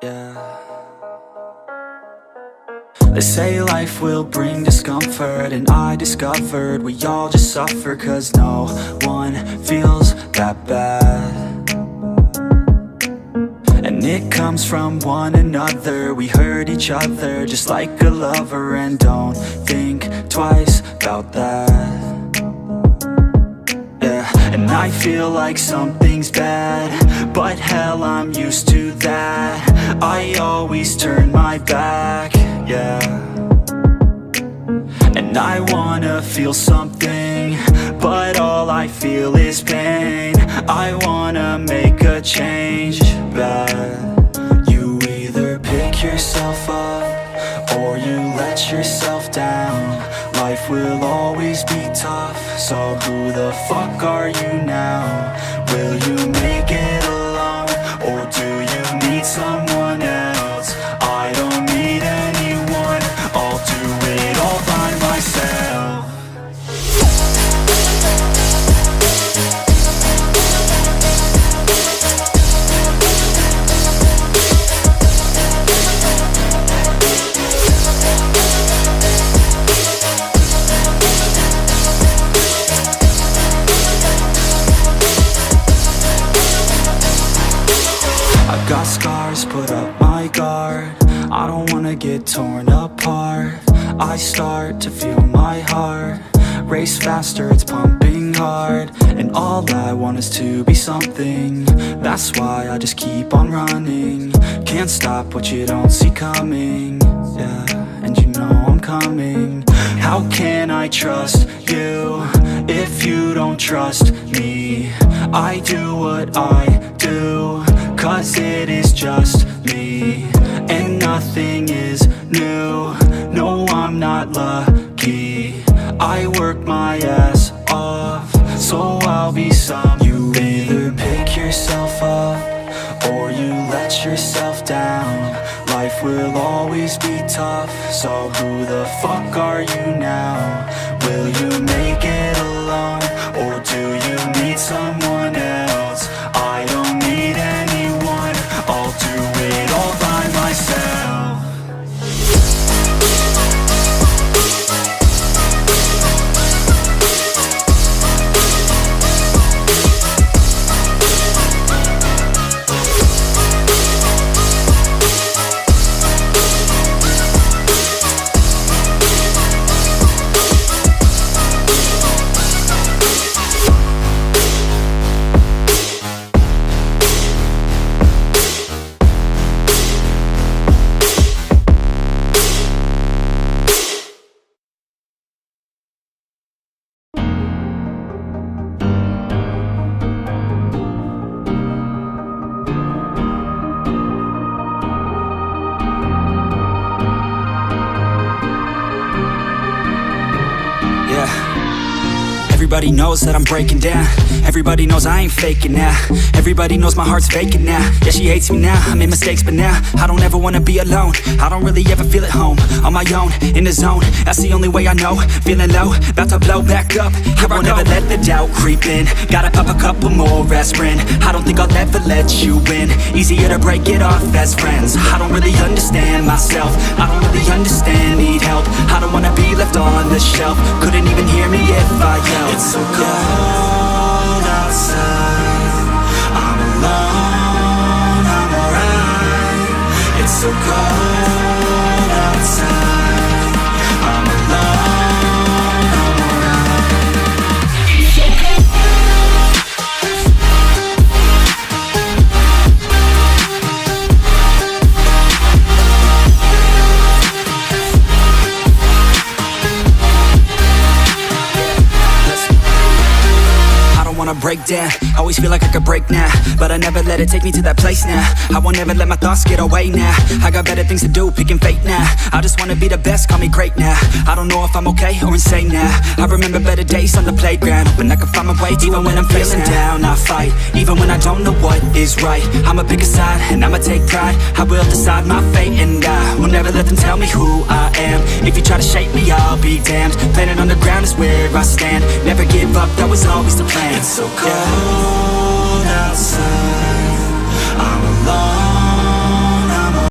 yeah. They say life will bring discomfort, and I discovered we all just suffer, 'cause no one feels that bad. And it comes from one another. We hurt each other just like a lover, and don't think twice about that. Yeah, and I feel like something's bad, but hell, I'm used to that. I always turn my back, yeah. And I wanna feel something, but all I feel is pain. I wanna make a change, but you either pick yourself up or you let yourself down. Life will always be tough, so who the fuck are you now? Will you make it alone, or do you need someone else? I don't need anyone, I'll do it all by myself. I've got scars, put up my guard. I don't wanna get torn apart. I start to feel my heart race faster, it's pumping hard. And all I want is to be something. That's why I just keep on running. Can't stop what you don't see coming, yeah, and you know I'm coming. How can I trust you if you don't trust me? I do what I do, 'cause it is just me, and nothing is new. No, I'm not lucky. I work my ass off, so I'll be some. You either pick yourself up or you let yourself down. Life will always be tough, so who the fuck are you now? Will you make it alone, or do you need someone else? I don't need anyone, I'll do it all by myself. Everybody knows that I'm breaking down. Everybody knows I ain't faking now. Everybody knows my heart's vacant now. Yeah, she hates me now, I made mistakes, but now I don't ever wanna be alone. I don't really ever feel at home. On my own, in the zone, that's the only way I know. Feeling low, about to blow back up. Here I won't ever let the doubt creep in. Gotta pop a couple more aspirin. I don't think I'll ever let you in. Easier to break it off as friends. I don't really understand myself. I don't really understand, need help. I don't wanna be left on the shelf. Couldn't even hear me if I yelled. It's so cold outside, I'm alone, I'm alright. It's so cold outside, I'm alone, I'm alright. Wanna break down, always feel like I could break now, but I never let it take me to that place now. I won't ever let my thoughts get away now. I got better things to do, picking fate now. I just wanna be the best, call me great now. I don't know if I'm okay or insane now. I remember better days on the playground, hoping I can find my way. Even when I'm feeling down, I fight. Even when I don't know what is right, I'ma pick a side and I'ma take pride. I will decide my fate, and I will never let them tell me who I am. If you try to shape me, I'll be damned. Planet on the ground is where I stand. Never give up, that was always the plan. It's so cold